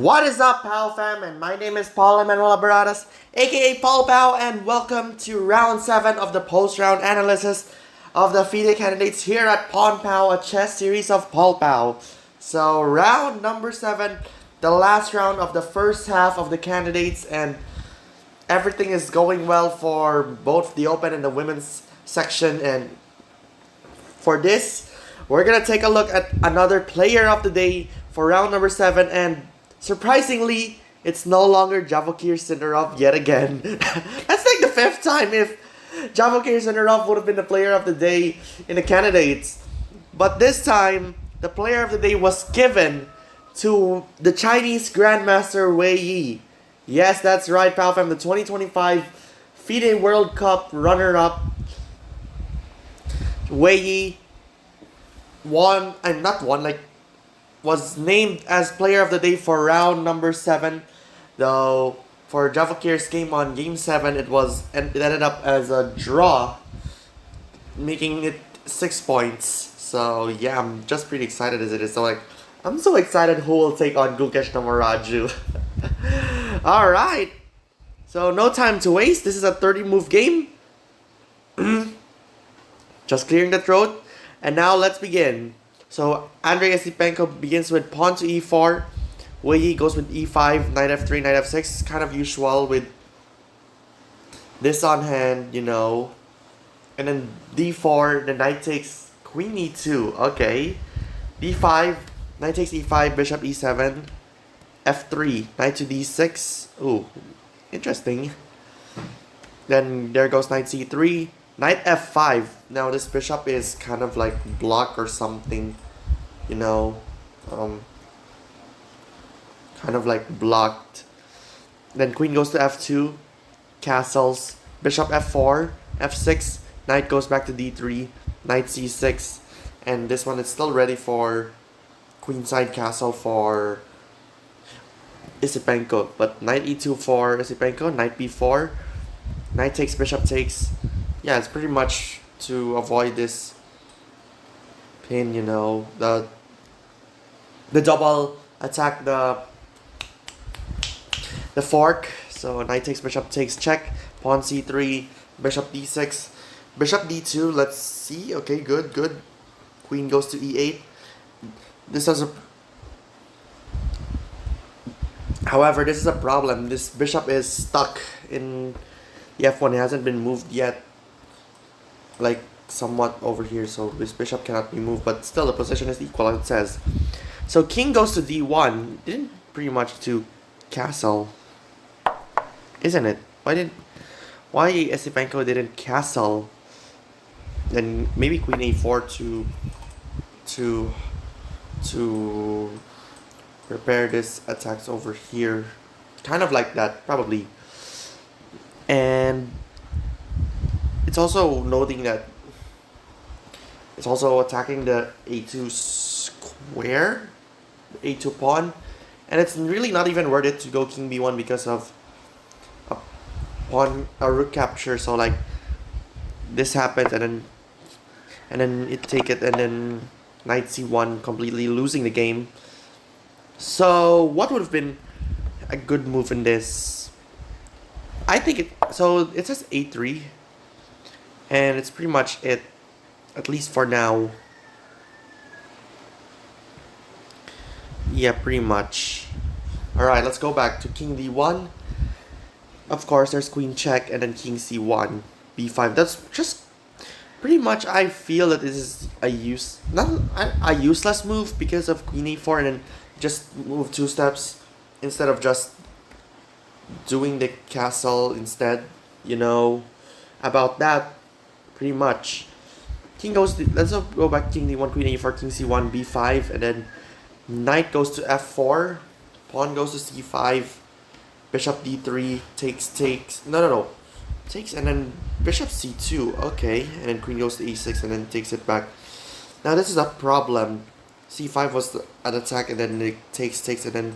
What is up, POW fam? And my name is Paul Emanuel Abaradas, aka Paul POW, and welcome to round 7 of the post-round analysis of the FIDE Candidates here at Pawn POW, a chess series of Paul POW. So round number 7, the last round of the first half of the candidates, and everything is going well for both the open and the women's section. And for this, we're gonna take a look at another player of the day for round number 7, and surprisingly, it's no longer Javokir Sindarov yet again. That's like the 5th time if Javokir Sindarov would have been the player of the day in the candidates. But this time, the player of the day was given to the Chinese Grandmaster Wei Yi. Yes, that's right, POW fam, the 2025 FIDE World Cup runner-up. Wei Yi was named as player of the day for round number 7, though for Javokir's game on game 7 it ended up as a draw, making it 6 points. So yeah, I'm just pretty excited as it is. So I'm so excited who will take on Gukesh Namaraju. Alright, so no time to waste. This is a 30 move game. Just clearing the throat, and now let's begin. So Andrey Esipenko begins with pawn to e4. Wei Yi goes with e5, knight f3, knight f6. Kind of usual with this on hand, you know. And then d4, the knight takes queen e2. Okay. d5, knight takes e5, bishop e7. f3, knight to d6. Ooh, interesting. Then there goes knight c3. Knight f5. Now this bishop is kind of like blocked or something, you know, kind of like blocked. Then queen goes to f2, castles, bishop f4, f6, knight goes back to d3, knight c6, and this one is still ready for queenside castle for Esipenko. But knight e2 for Esipenko, knight b4, knight takes, bishop takes. Yeah, it's pretty much to avoid this pin, you know, the double attack, the fork. So knight takes, bishop takes, check, pawn c3, bishop d6, bishop d2. Let's see. Okay, good. Queen goes to e8. This has a however, this is a problem. This bishop is stuck in the f1. It hasn't been moved yet, like somewhat over here, so this bishop cannot be moved, but still the position is equal, as it says. So king goes to d1. Didn't pretty much to castle, isn't it? Why Esipenko didn't castle? Then maybe queen a4 to prepare this attacks over here, kind of like that probably. And it's also noting that it's also attacking the a2 square, the a2 pawn, and it's really not even worth it to go king b1 because of a rook capture. So like this happens, and then it take it, and then knight c1, completely losing the game. So what would have been a good move in this? I think it says a3. And it's pretty much it, at least for now. Yeah, pretty much. Alright, let's go back to king d1. Of course, there's queen check, and then king c1, b5. That's just pretty much, I feel that this is not a useless move because of queen e4, and then just move 2 steps instead of just doing the castle instead, you know, about that. Pretty much. King goes to, let's go back, king d1, queen a4, king c1, b5, and then knight goes to f4, pawn goes to c5, bishop d3, takes, and then bishop c2, okay, and then queen goes to e6, and then takes it back. Now this is a problem. c5 was an attack, and then it takes, and then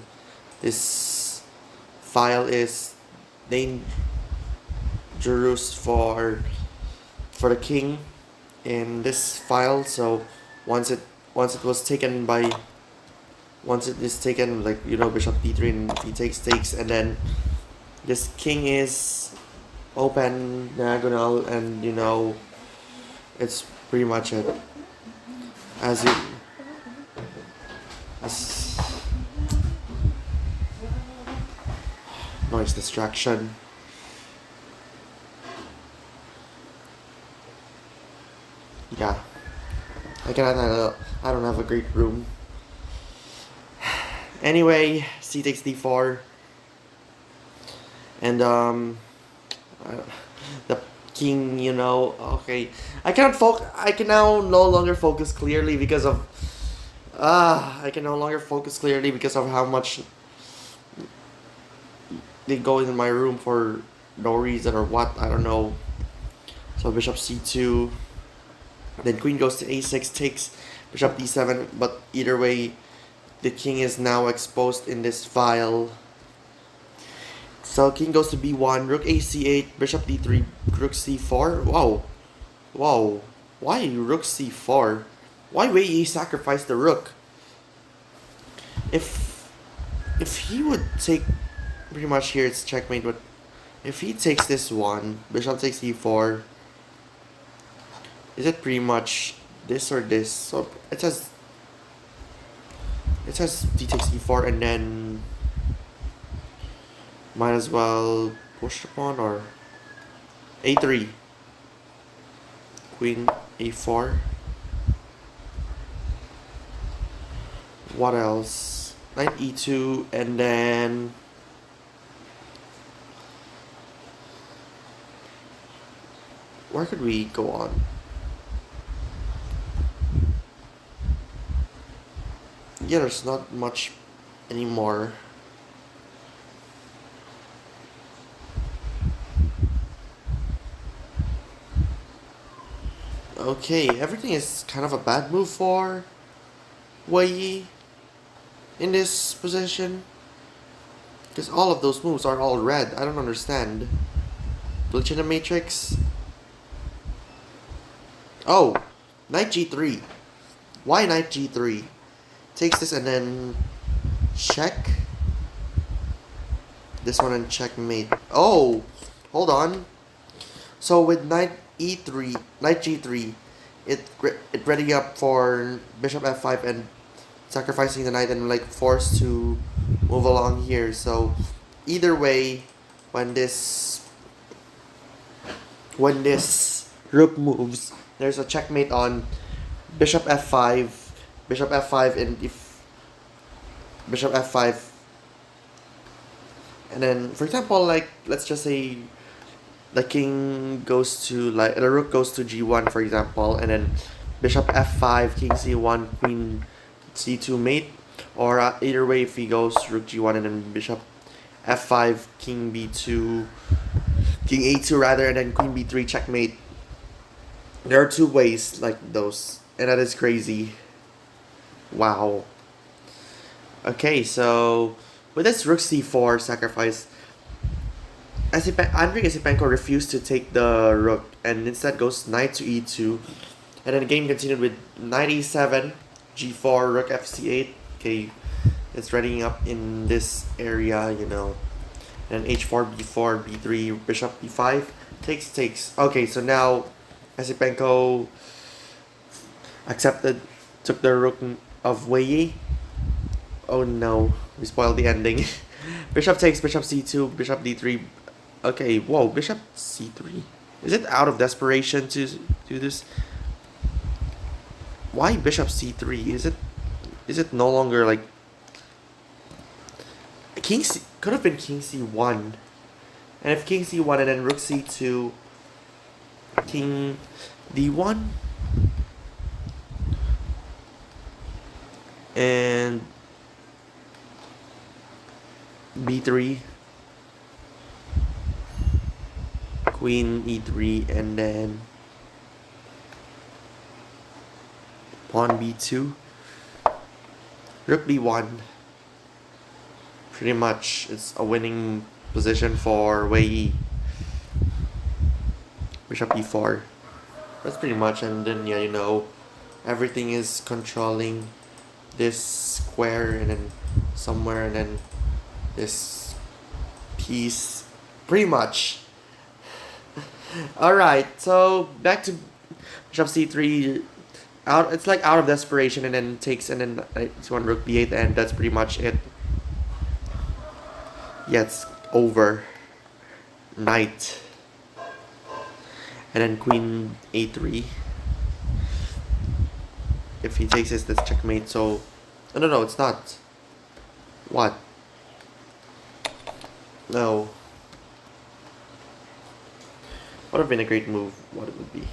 this file is dangerous for the king in this file. So once it was taken by Once it is taken, like, you know, bishop d3, and if he takes, and then this king is open diagonal, and you know, it's pretty much it. As noise distraction. Yeah, I don't have a great room. Anyway, c takes d4, and the king, you know, okay, I can now no longer focus clearly because of I can no longer focus clearly because of how much they go in my room for no reason or what, I don't know. So bishop c2, then queen goes to a6, takes bishop d7, but either way, the king is now exposed in this file. So king goes to b1, rook a c8, bishop d3, rook c4. Wow. Wow. Why rook c4? Why Wei Yi sacrifice the rook? If he would take, pretty much here it's checkmate, but if he takes this one, bishop takes e4, is it pretty much this or this? So it says d takes e4, and then might as well push the pawn, or a3, queen a4. What else? Knight e2, and then where could we go on? Yeah, there's not much anymore. Okay, everything is kind of a bad move for Wei Yi in this position, because all of those moves are all red. I don't understand. Glitch in the matrix. Oh, knight g3. Why knight g3? Takes this and then check. This one and checkmate. Oh, hold on. So with knight e3, knight g3, it ready up for bishop f5 and sacrificing the knight and like forced to move along here. So either way, when this rook moves, there's a checkmate on bishop f5, and if bishop f5, and then for example, like let's just say the king goes to, like, the rook goes to g1 for example, and then bishop f5, king c1, queen c2 mate, or either way, if he goes rook g1 and then bishop f5, king b2, king a2 rather, and then queen b3 checkmate. There are two ways like those, and that is crazy. Wow. Okay, so with this rook c4 sacrifice, Andrey Esipenko refused to take the rook and instead goes knight to e2, and then the game continued with knight e7, g4, rook fc8. Okay, it's readying up in this area, you know, and h4, b4, b3, bishop b5, takes. Okay, so now Esipenko took the rook of Wei Yi. Oh no, we spoiled the ending. Bishop takes, bishop c2, bishop d3. Okay, whoa, bishop c3. Is it out of desperation to do this? Why bishop c3? Is it no longer like king c, could have been king c1. And if king c1 and then rook c2, king d1, and b3, queen e3, and then pawn b2, rook b1. Pretty much it's a winning position for Wei Yi. Bishop e4. That's pretty much, and then yeah, you know, everything is controlling this square and then somewhere and then this piece. Pretty much. Alright, so back to bishop c3. It's like out of desperation and then takes and then it's one rook b8 and that's pretty much it. Yeah, it's over. Knight. And then queen a3. If he takes this, that's checkmate. So, no, it's not. What? No. Would have been a great move. What it would be?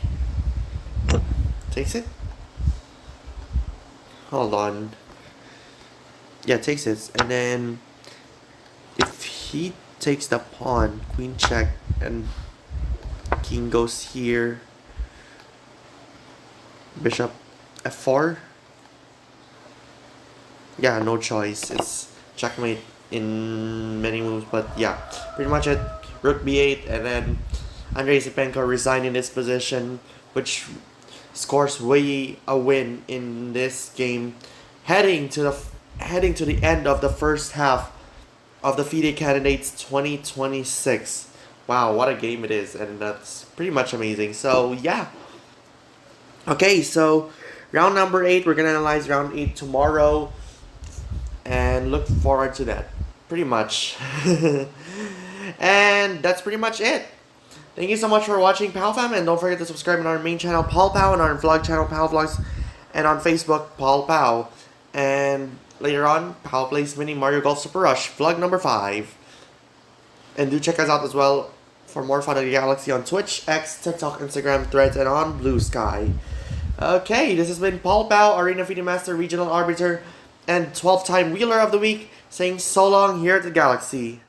Takes it. Hold on. Yeah, takes it, and then if he takes the pawn, queen check, and king goes here. Bishop f4. Yeah, no choice. It's checkmate in many moves, but yeah, pretty much it. Rook b8, and then Andrey Esipenko resigned in this position, which scores Wei Yi a win in this game, heading to the end of the first half of the FIDE Candidates 2026. Wow, what a game it is, and that's pretty much amazing. So yeah. Okay, so round number 8, we're gonna analyze round 8 tomorrow, and look forward to that. Pretty much. And that's pretty much it. Thank you so much for watching POW Fam, and don't forget to subscribe on our main channel Paul POW and our vlog channel POW Vlogs, and on Facebook Paul POW. And later on, POW plays Mini Mario Golf Super Rush vlog number 5. And do check us out as well for more fun of the galaxy on Twitch, X, TikTok, Instagram, Threads, and on Blue Sky. Okay, this has been Paul POW, Arena FIDE Master, Regional Arbiter, and 12th time Wheeler of the Week, saying so long here at the Galaxy.